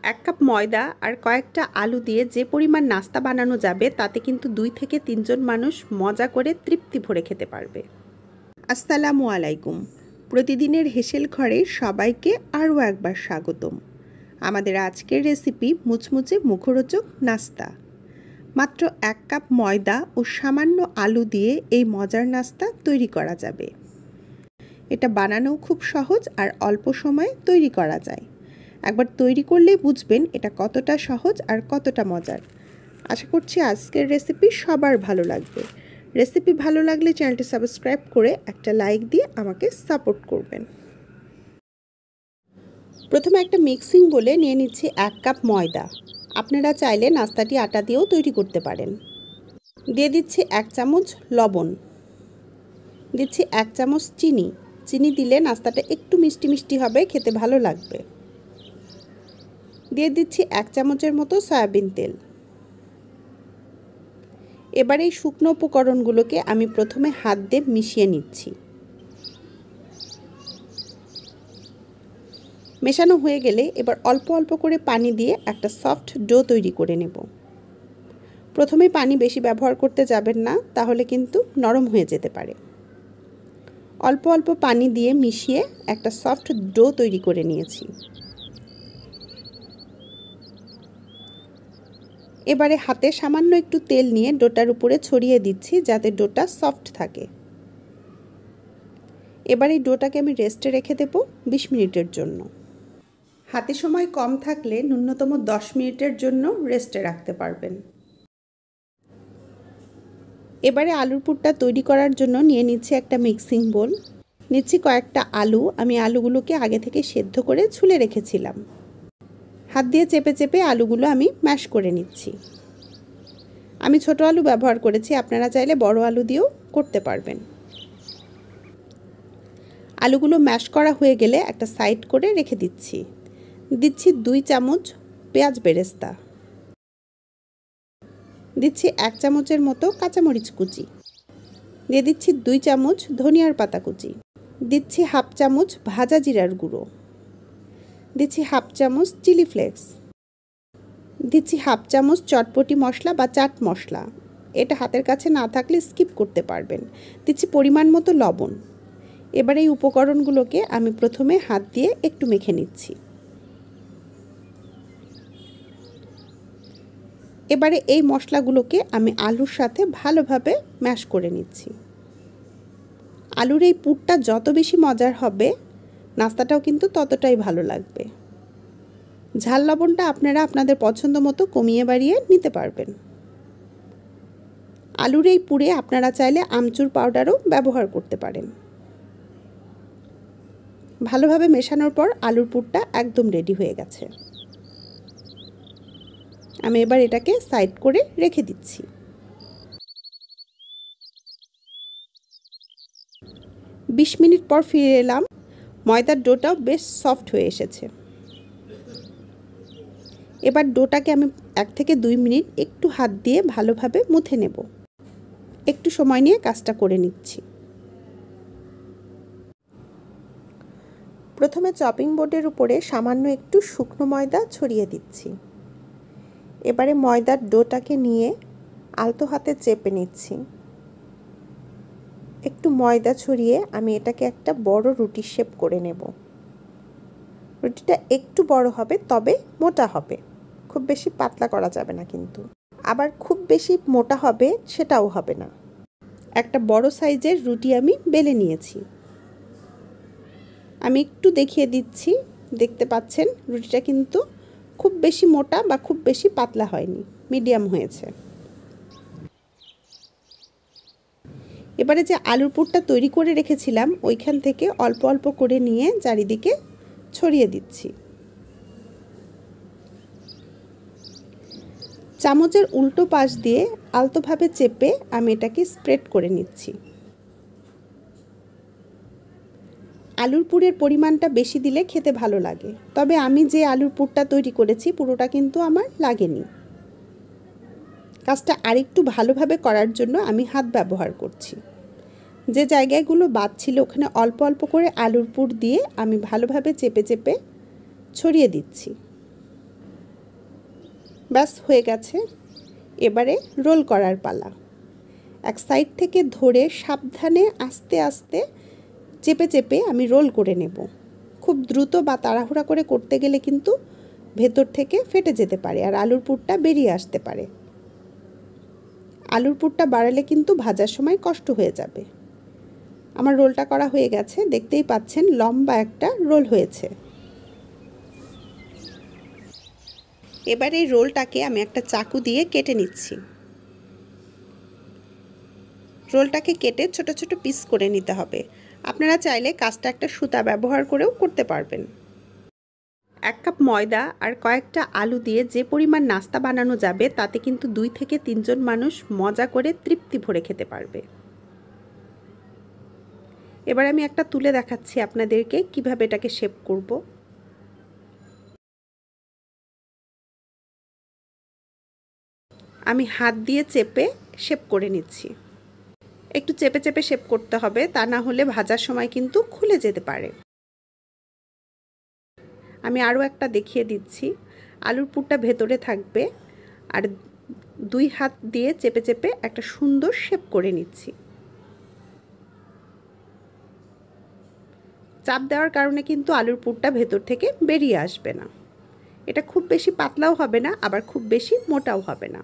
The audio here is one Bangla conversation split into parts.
এক কাপ ময়দা আর কয়েকটা আলু দিয়ে যে পরিমাণ নাস্তা বানানো যাবে তাতে কিন্তু 2 থেকে 3 জন মানুষ মজা করে তৃপ্তি ভরে খেতে পারবে। আসসালামু আলাইকুম। প্রতিদিনের হেসেল ঘরে সবাইকে আরও একবার স্বাগতম। আমাদের আজকের রেসিপি মুচমুচে মুখরোচক নাস্তা। মাত্র 1 কাপ ময়দা ও সামান্য আলু দিয়ে এই মজার নাস্তা তৈরি করা যাবে। এটা বানানোও খুব সহজ আর অল্প সময়ে তৈরি করা যায়। একবার তৈরি করলেই বুঝবেন এটা কতটা সহজ আর কতটা মজার। আশা করছি আজকের রেসিপি সবার ভালো লাগবে। রেসিপি ভালো লাগলে চ্যানেলটি সাবস্ক্রাইব করে একটা লাইক দিয়ে আমাকে সাপোর্ট করবেন। প্রথমে একটা মিক্সিং বোলে নিয়ে নিচ্ছি 1 কাপ ময়দা। আপনারা চাইলে নাস্তাটি আটা দিয়েও তৈরি করতে পারেন। দিয়ে দিচ্ছি 1 চামচ লবণ, দিচ্ছি 1 চামচ চিনি। চিনি দিলে নাস্তাটা একটু মিষ্টি মিষ্টি হবে, খেতে ভালো লাগবে। দিয়ে দিচ্ছি 1 চামচের মতো সয়াবিন তেল। এবার এই শুকনো উপকরণগুলোকে আমি প্রথমে হাত দিয়ে মিশিয়ে নিচ্ছি। মেশানো হয়ে গেলে এবার অল্প অল্প করে পানি দিয়ে একটা সফট ডো তৈরি করে নেব। প্রথমে পানি বেশি ব্যবহার করতে যাবেন না, তাহলে কিন্তু নরম হয়ে যেতে পারে। অল্প অল্প পানি দিয়ে মিশিয়ে একটা সফট ডো তৈরি করে নিয়েছি। এবারে হাতে সামান্য একটু তেল নিয়ে ডোটার উপরে ছড়িয়ে দিচ্ছি যাতে ডোটা সফট থাকে। এবার এই ডোটাকে আমি রেস্টে রেখে দেব 20 মিনিটের জন্য। হাতে সময় কম থাকলে ন্যূনতম 10 মিনিটের জন্য রেস্টে রাখতে পারবেন। এবারে আলুর পুরটা তৈরি করার জন্য নিয়ে নিচ্ছি একটা মিক্সিং বোল। নিচ্ছি কয়েকটা আলু। আমি আলুগুলোকে আগে থেকে সেদ্ধ করে ছুলে রেখেছিলাম। হাত দিয়ে চেপে চেপে আলুগুলো আমি ম্যাশ করে নিচ্ছি। আমি ছোট আলু ব্যবহার করেছি, আপনারা চাইলে বড় আলু দিয়েও করতে পারবেন। আলুগুলো ম্যাশ করা হয়ে গেলে একটা সাইড করে রেখে দিচ্ছি। দিচ্ছি 2 চামচ পেঁয়াজ বেরেস্তা, দিচ্ছি 1 চামচের মতো কাঁচামরিচ কুচি, দিয়ে দিচ্ছি 2 চামচ ধনিয়ার পাতা কুচি, দিচ্ছি 1/2 চামচ ভাজা জিরার গুঁড়ো, দিচ্ছি 1/2 চামচ চিলি ফ্লেক্স, দিচ্ছি 1/2 চামচ চটপটি মশলা বা চাট মশলা। এটা হাতের কাছে না থাকলে স্কিপ করতে পারবেন। দিচ্ছি পরিমাণ মতো লবণ। এবার এই উপকরণগুলোকে আমি প্রথমে হাত দিয়ে একটু মেখে নিচ্ছি। এবারে এই মশলাগুলোকে আমি আলুর সাথে ভালোভাবে ম্যাশ করে নিচ্ছি। আলুর এই পুরটা যত বেশি মজার হবে, নাস্তাটাও কিন্তু ততটাই ভালো লাগবে। ঝাল লবণটা আপনারা আপনাদের পছন্দ মতো কমিয়ে বাড়িয়ে নিতে পারবেন। আলুর এই পুরে আপনারা চাইলে আমচুর পাউডারও ব্যবহার করতে পারেন। ভালোভাবে মেশানোর পর আলুর পুরটা একদম রেডি হয়ে গেছে। আমি এবার এটাকে সাইড করে রেখে দিচ্ছি। 20 মিনিট পর ফিরে এলাম। ময়দার ডোটাও বেশ সফট হয়ে এসেছে। এবার ডোটাকে আমি 1 থেকে 2 মিনিট একটু হাত দিয়ে ভালোভাবে মুথে নেব। একটু সময় নিয়ে কাজটা করে নিচ্ছি। প্রথমে চপিং বোর্ডের উপরে সামান্য একটু শুকনো ময়দা ছড়িয়ে দিচ্ছি। এবারে ময়দার ডোটাকে নিয়ে আলতো হাতে চেপে নিচ্ছি। একটু ময়দা ছড়িয়ে আমি এটাকে একটা বড় রুটির শেপ করে নেব। রুটিটা একটু বড় হবে, তবে মোটা হবে। খুব বেশি পাতলা করা যাবে না, কিন্তু আবার খুব বেশি মোটা হবে সেটাও হবে না। একটা বড় সাইজের রুটি আমি বেলে নিয়েছি। আমি একটু দেখিয়ে দিচ্ছি, দেখতে পাচ্ছেন রুটিটা কিন্তু খুব বেশি মোটা বা খুব বেশি পাতলা হয়নি, মিডিয়াম হয়েছে। এবারে যে আলুর পুরটা তৈরি করে রেখেছিলাম ওইখান থেকে অল্প অল্প করে নিয়ে চারিদিকে ছড়িয়ে দিচ্ছি। চামচের উল্টো পাশ দিয়ে আলতোভাবে চেপে আমি এটাকে স্প্রেড করে নিচ্ছি। আলুর পুরের পরিমাণটা বেশি দিলে খেতে ভালো লাগে, তবে আমি যে আলুর পুরটা তৈরি করেছি পুরোটা কিন্তু আমার লাগেনি। কাজটা আরেকটু ভালোভাবে করার জন্য আমি হাত ব্যবহার করছি। যে জায়গাগুলো বাদ ছিল ওখানে অল্প অল্প করে আলুর পুর দিয়ে আমি ভালোভাবে চেপে চেপে ছড়িয়ে দিচ্ছি। ব্যাস হয়ে গেছে। এবারে রোল করার পালা। এক সাইড থেকে ধরে সাবধানে আস্তে আস্তে চেপে চেপে আমি রোল করে নেব। খুব দ্রুত বা তাড়াহুড়া করে করতে গেলে কিন্তু ভেতর থেকে ফেটে যেতে পারে আর আলুর পুরটা বেরিয়ে আসতে পারে। আলুর পুরটা বাড়ালে কিন্তু ভাজার সময় কষ্ট হয়ে যাবে। আমার রোলটা করা হয়ে গেছে, দেখতেই পাচ্ছেন লম্বা একটা রোল হয়েছে। এবার এই রোলটাকে আমি একটা চাকু দিয়ে কেটে নিচ্ছি। রোলটাকে কেটে ছোট ছোট পিস করে নিতে হবে। আপনারা চাইলে কাজটা একটা সুতা ব্যবহার করেও করতে পারবেন। 1 কাপ ময়দা আর কয়েকটা আলু দিয়ে যে পরিমাণ নাস্তা বানানো যাবে তাতে কিন্তু 2 থেকে 3 জন মানুষ মজা করে তৃপ্তি ভরে খেতে পারবে। এবার আমি একটা তুলে দেখাচ্ছি আপনাদেরকে কিভাবে এটাকে শেপ করব। আমি হাত দিয়ে চেপে শেপ করে নিচ্ছি। একটু চেপে চেপে শেপ করতে হবে, তা না হলে ভাজার সময় কিন্তু খুলে যেতে পারে। আমি আরও একটা দেখিয়ে দিচ্ছি। আলুর পুরটা ভেতরে থাকবে আর 2 হাত দিয়ে চেপে চেপে একটা সুন্দর শেপ করে নিচ্ছি। চাপ দেওয়ার কারণে কিন্তু আলুর পুরটা ভেতর থেকে বেরিয়ে আসবে না। এটা খুব বেশি পাতলাও হবে না, আবার খুব বেশি মোটাও হবে না।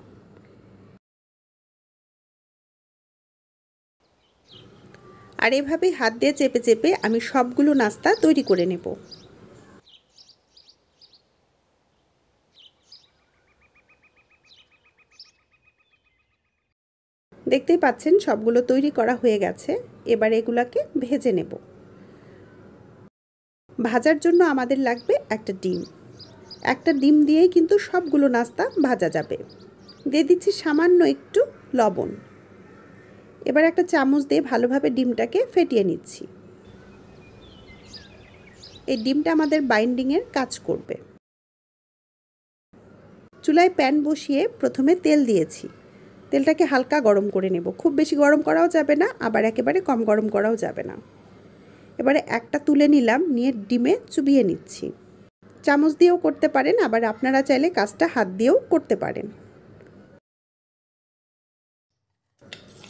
আর এভাবে হাত দিয়ে চেপে চেপে আমি সবগুলো নাস্তা তৈরি করে নেব। দেখতেই পাচ্ছেন সবগুলো তৈরি করা হয়ে গেছে। এবার এগুলাকে ভেজে নেব। ভাজার জন্য আমাদের লাগবে একটা ডিম। একটা ডিম দিয়েই কিন্তু সবগুলো নাস্তা ভাজা যাবে। দিয়ে দিচ্ছি সামান্য একটু লবণ। এবার একটা চামচ দিয়ে ভালোভাবে ডিমটাকে ফেটিয়ে নিচ্ছি। এই ডিমটা আমাদের বাইন্ডিংয়ের কাজ করবে। চুলায় প্যান বসিয়ে প্রথমে তেল দিয়েছি। তেলটাকে হালকা গরম করে নেব। খুব বেশি গরম করাও যাবে না, আবার একেবারে কম গরম করাও যাবে না। এবারে একটা তুলে নিলাম, নিয়ে ডিমে চুবিয়ে নিচ্ছি। চামচ দিয়েও করতে পারেন, আবার আপনারা চাইলে কাজটা হাত দিয়েও করতে পারেন।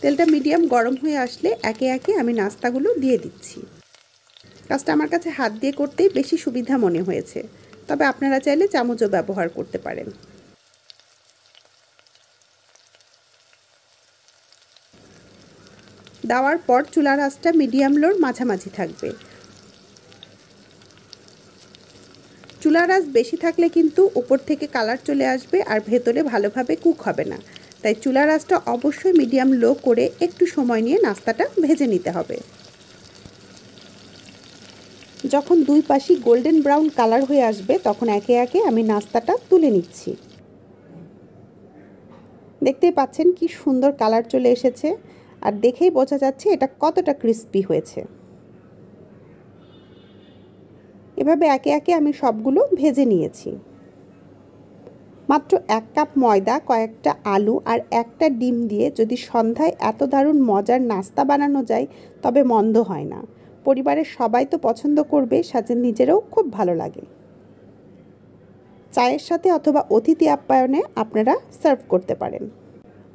তেলটা মিডিয়াম গরম হয়ে আসলে একে একে আমি নাস্তাগুলো দিয়ে দিচ্ছি। কাজটা আমার কাছে হাত দিয়ে করতেই বেশি সুবিধা মনে হয়েছে, তবে আপনারা চাইলে চামচও ব্যবহার করতে পারেন। দেওয়ার পর চুলার আঁচটা মিডিয়াম লোর মাঝামাঝি থাকবে। চুলার আঁচ বেশি থাকলে কিন্তু উপর থেকে কালার চলে আসবে আর ভেতরে ভালোভাবে কুক হবে না। তাই চুলার আঁচটা অবশ্যই মিডিয়াম লো করে একটু সময় নিয়ে নাস্তাটা ভেজে নিতে হবে। যখন 2 পাশই গোল্ডেন ব্রাউন কালার হয়ে আসবে তখন একে একে আমি নাস্তাটা তুলে নিচ্ছি। দেখতেই পাচ্ছেন কি সুন্দর কালার চলে এসেছে, আর দেখেই বোঝা যাচ্ছে এটা কতটা ক্রিস্পি হয়েছে। এভাবে একে একে আমি সবগুলো ভেজে নিয়েছি। মাত্র 1 কাপ ময়দা, কয়েকটা আলু আর একটা ডিম দিয়ে যদি সন্ধ্যায় এত দারুণ মজার নাস্তা বানানো যায় তবে মন্দ হয় না। পরিবারের সবাই তো পছন্দ করবে, সাথে নিজেরও খুব ভালো লাগে। চায়ের সাথে অথবা অতিথি আপ্যায়নে আপনারা সার্ভ করতে পারেন।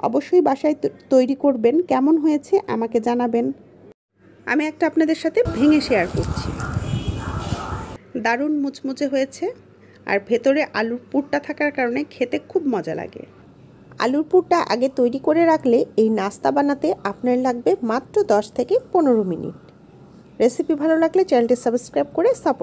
অবশ্যই বাসায় তৈরি করবেন, কেমন হয়েছে আমাকে জানাবেন। আমি একটা আপনাদের সাথে ভেঙে শেয়ার করছি। দারুণ মুচমুচে হয়েছে, আর ভেতরে আলুর পুরটা থাকার কারণে খেতে খুব মজা লাগে। আলুর পুরটা আগে তৈরি করে রাখলে এই নাস্তা বানাতে আপনার লাগবে মাত্র 10 থেকে 15 মিনিট। রেসিপি ভালো লাগলে চ্যানেলটি সাবস্ক্রাইব করে সাপোর্ট